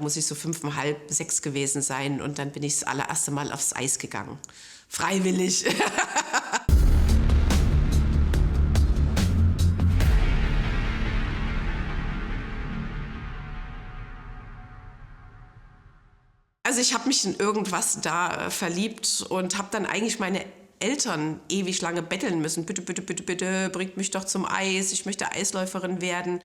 muss ich so 5,5, 6 gewesen sein. Und dann bin ich das allererste Mal aufs Eis gegangen. Freiwillig. Also ich habe mich in irgendwas da verliebt und habe dann eigentlich meine Eltern ewig lange betteln müssen. Bitte, bitte, bitte, bitte, bringt mich doch zum Eis. Ich möchte Eisläuferin werden.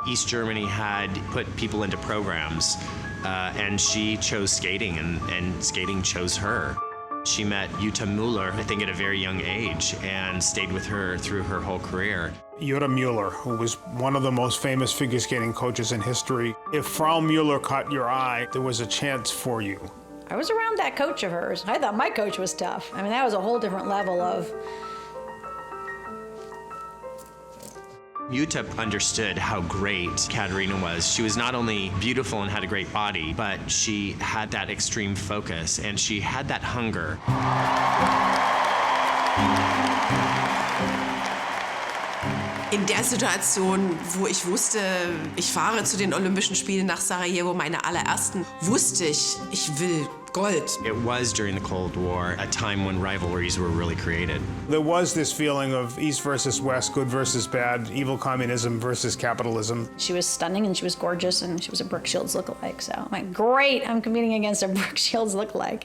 East Germany had put people into programs, and she chose skating, and skating chose her. She met Jutta Müller, I think, at a very young age, and stayed with her through her whole career. Jutta Müller, who was one of the most famous figure skating coaches in history. If Frau Müller caught your eye, there was a chance for you. I was around that coach of hers. I thought my coach was tough. I mean, that was a whole different level of... Jutta understood how great Katarina was. She was not only beautiful and had a great body, but she had that extreme focus and she had that hunger. In der Situation, wo ich wusste, ich fahre zu den Olympischen Spielen nach Sarajevo, meine allerersten, wusste ich will Gold. It was during the Cold War, a time when rivalries were really created. There was this feeling of East versus West, good versus bad, evil communism versus capitalism. She was stunning and she was gorgeous and she was a Brooke Shields lookalike. So I'm like, great, I'm competing against a Brooke Shields lookalike.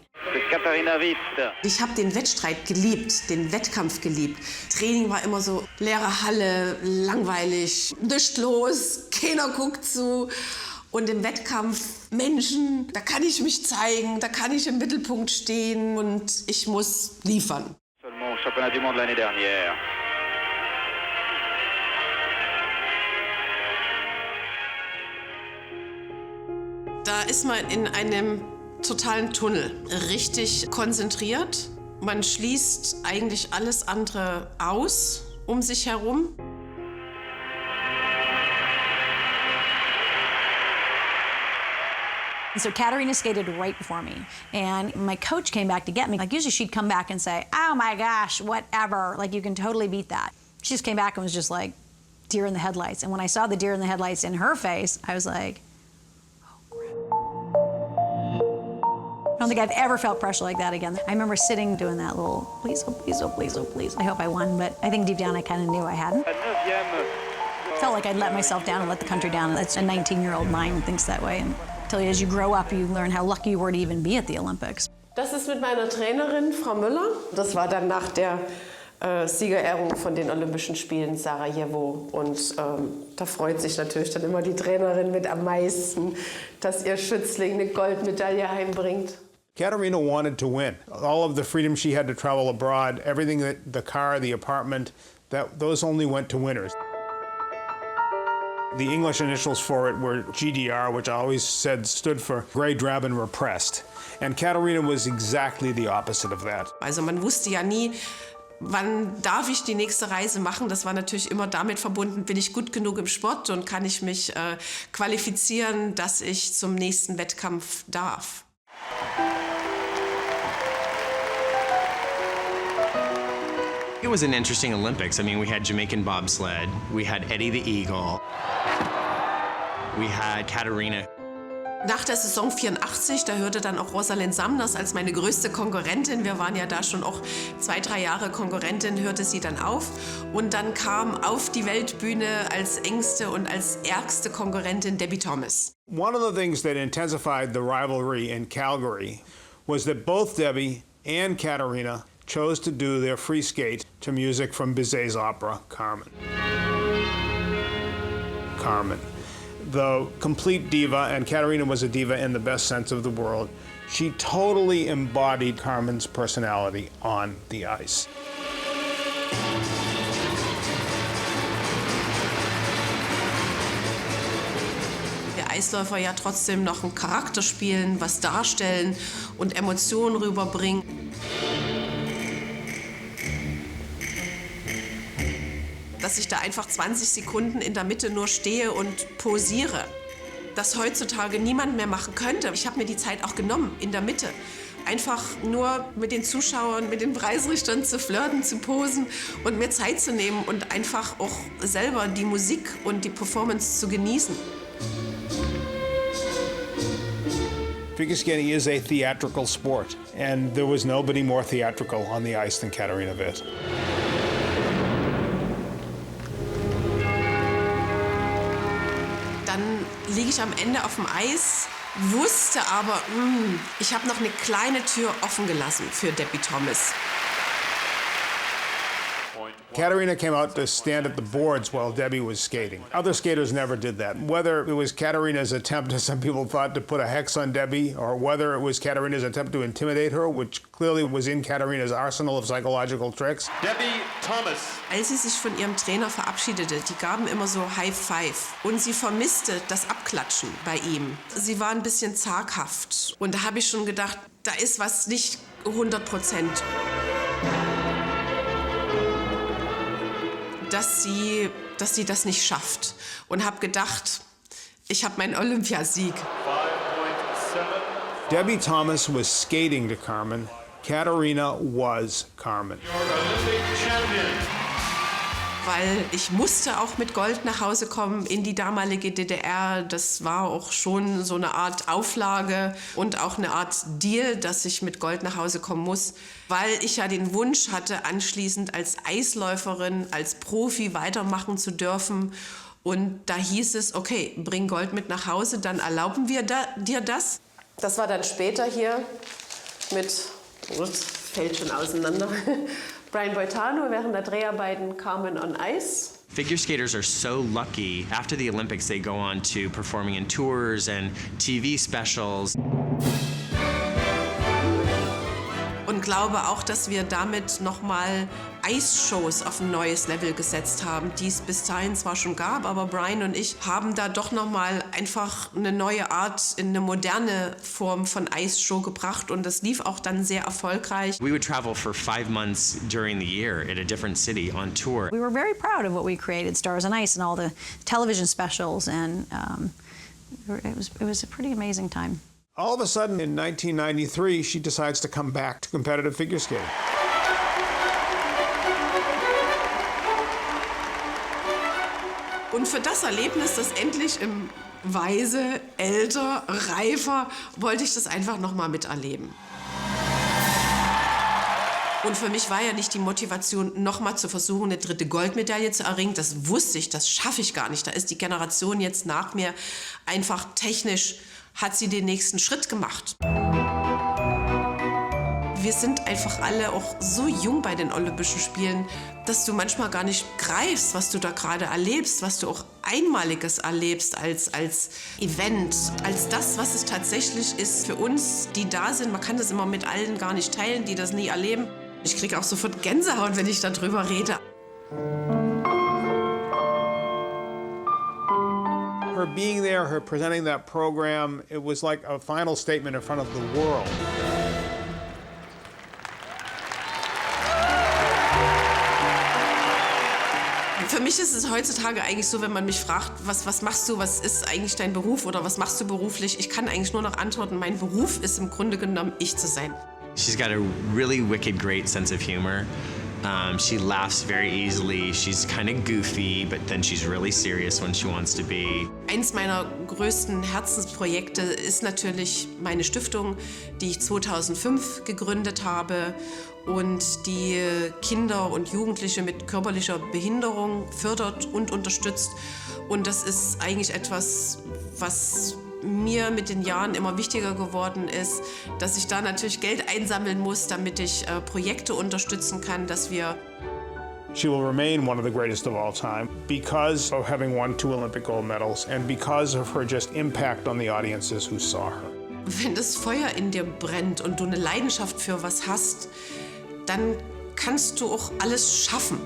Katharina Witt. Ich habe den Wettstreit geliebt, den Wettkampf geliebt. Training war immer so leere Halle, langweilig, nichts los, keiner guckt zu. Und im Wettkampf Menschen, da kann ich mich zeigen, da kann ich im Mittelpunkt stehen und ich muss liefern. Seulement au championnat du monde l'année dernière. Da ist man in einem totalen Tunnel, richtig konzentriert. Man schließt eigentlich alles andere aus um sich herum. So Katarina skated right before me, and my coach came back to get me. Like, usually she'd come back and say, oh my gosh, whatever, like, you can totally beat that. She just came back and was just like, deer in the headlights. And when I saw the deer in the headlights in her face, I was like, oh crap. I don't think I've ever felt pressure like that again. I remember sitting doing that little, please, oh please, oh please, oh please. I hope I won, but I think deep down I kind of knew I hadn't. Felt like I'd let myself down and let the country down. That's a 19-year-old mind thinks that way. And as you grow up, you learn how lucky you were to even be at the Olympics. Das ist mit meiner Trainerin, Frau Müller. Das war dann nach der Siegerehrung von den Olympischen Spielen Sarajevo. Und da freut sich natürlich dann immer die Trainerin mit am meisten, dass ihr Schützling eine Goldmedaille heimbringt. Katarina wanted to win. All of the freedom she had to travel abroad, everything, the car, the apartment, those only went to winners. The English initials for it were GDR, which I always said stood for Grey, Drab and Repressed. And Katarina was exactly the opposite of that. Also man wusste ja nie, wann darf ich die nächste Reise machen. Das war natürlich immer damit verbunden, bin ich gut genug im Sport und kann ich mich qualifizieren, dass ich zum nächsten Wettkampf darf. It was an interesting Olympics. I mean, we had Jamaican bobsled, we had Eddie the Eagle, we had Katarina. Nach der Saison 84, da hörte dann auch Rosalind Samners als meine größte Konkurrentin, wir waren ja da schon auch 2, 3 Jahre Konkurrentin, hörte sie dann auf. Und dann kam auf die Weltbühne als engste und als ärgste Konkurrentin Debbie Thomas. One of the things that intensified the rivalry in Calgary was that both Debbie and Katarina chose to do their free skate to music from Bizet's opera, Carmen. Carmen. The complete diva, and Katarina was a diva in the best sense of the word. She totally embodied Carmen's personality on the ice. Der Eisläufer ja trotzdem noch einen Charakter spielen, was darstellen und Emotionen rüberbringen. Dass ich da einfach 20 Sekunden in der Mitte nur stehe und posiere. Das heutzutage niemand mehr machen könnte. Ich habe mir die Zeit auch genommen, in der Mitte. Einfach nur mit den Zuschauern, mit den Preisrichtern zu flirten, zu posen und mir Zeit zu nehmen und einfach auch selber die Musik und die Performance zu genießen. Figure skating is a theatrical sport, and there was nobody more theatrical on the ice than Katarina Witt. Dann liege ich am Ende auf dem Eis, wusste aber, ich habe noch eine kleine Tür offen gelassen für Debbie Thomas. Katarina came out to stand at the boards while Debbie was skating. Other skaters never did that. Whether it was Katarina's attempt, as some people thought, to put a hex on Debbie, or whether it was Katarina's attempt to intimidate her, which clearly was in Katarina's arsenal of psychological tricks. Debbie Thomas. Als sie sich von ihrem Trainer verabschiedete, die gaben immer so High Five. Und sie vermisste das Abklatschen bei ihm. Sie war ein bisschen zaghaft. Und da habe ich schon gedacht, da ist was nicht 100%. Dass sie das nicht schafft. Und habe gedacht, ich habe meinen Olympiasieg. 5.7. Debbie Thomas was skating to Carmen. Katarina was Carmen. Your Olympic champion. Weil ich musste auch mit Gold nach Hause kommen in die damalige DDR. Das war auch schon so eine Art Auflage und auch eine Art Deal, dass ich mit Gold nach Hause kommen muss. Weil ich ja den Wunsch hatte, anschließend als Eisläuferin, als Profi weitermachen zu dürfen. Und da hieß es, okay, bring Gold mit nach Hause, dann erlauben wir dir das. Das war dann später hier mit, fällt schon auseinander, Brian Boitano während der Dreharbeiten Carmen on Ice. Figure skaters are so lucky. After the Olympics, they go on to performing in tours and TV specials. Und glaube auch, dass wir damit nochmal Eisshows auf ein neues Level gesetzt haben, die es bis dahin zwar schon gab, aber Brian und ich haben da doch nochmal einfach eine neue Art in eine moderne Form von Eisshow gebracht und das lief auch dann sehr erfolgreich. We would travel for 5 months during the year at a different city on tour. We were very proud of what we created, Stars on Ice, and all the television specials, and it was a pretty amazing time. All of a sudden, in 1993, she decides to come back to competitive figure skating. Und für das Erlebnis, das endlich im Weise, älter, reifer, wollte ich das einfach nochmal miterleben. Und für mich war ja nicht die Motivation, nochmal zu versuchen, eine 3. Goldmedaille zu erringen. Das wusste ich, das schaffe ich gar nicht. Da ist die Generation jetzt nach mir einfach technisch, hat sie den nächsten Schritt gemacht. Wir sind einfach alle auch so jung bei den Olympischen Spielen, dass du manchmal gar nicht greifst, was du da gerade erlebst, was du auch Einmaliges erlebst als Event, als das, was es tatsächlich ist für uns, die da sind. Man kann das immer mit allen gar nicht teilen, die das nie erleben. Ich kriege auch sofort Gänsehaut, wenn ich darüber rede. Her being there, her presenting that program, it was like a final statement in front of the world. Für mich ist es heutzutage eigentlich so, wenn man mich fragt, was machst du, was ist eigentlich dein Beruf oder was machst du beruflich? Ich kann eigentlich nur noch antworten, mein Beruf ist im Grunde genommen, ich zu sein. She's got a really wicked great sense of humor. She laughs very easily. She's kind of goofy, but then she's really serious when she wants to be. Eins meiner größten Herzensprojekte ist natürlich meine Stiftung, die ich 2005 gegründet habe und die Kinder und Jugendliche mit körperlicher Behinderung fördert und unterstützt. Und das ist eigentlich etwas, was mir mit den Jahren immer wichtiger geworden ist, dass ich da natürlich Geld einsammeln muss, damit ich Projekte unterstützen kann, dass wir... She will remain one of the greatest of all time because of having won 2 Olympic gold medals and because of her just impact on the audiences who saw her. Wenn das Feuer in dir brennt und du eine Leidenschaft für was hast, dann kannst du auch alles schaffen.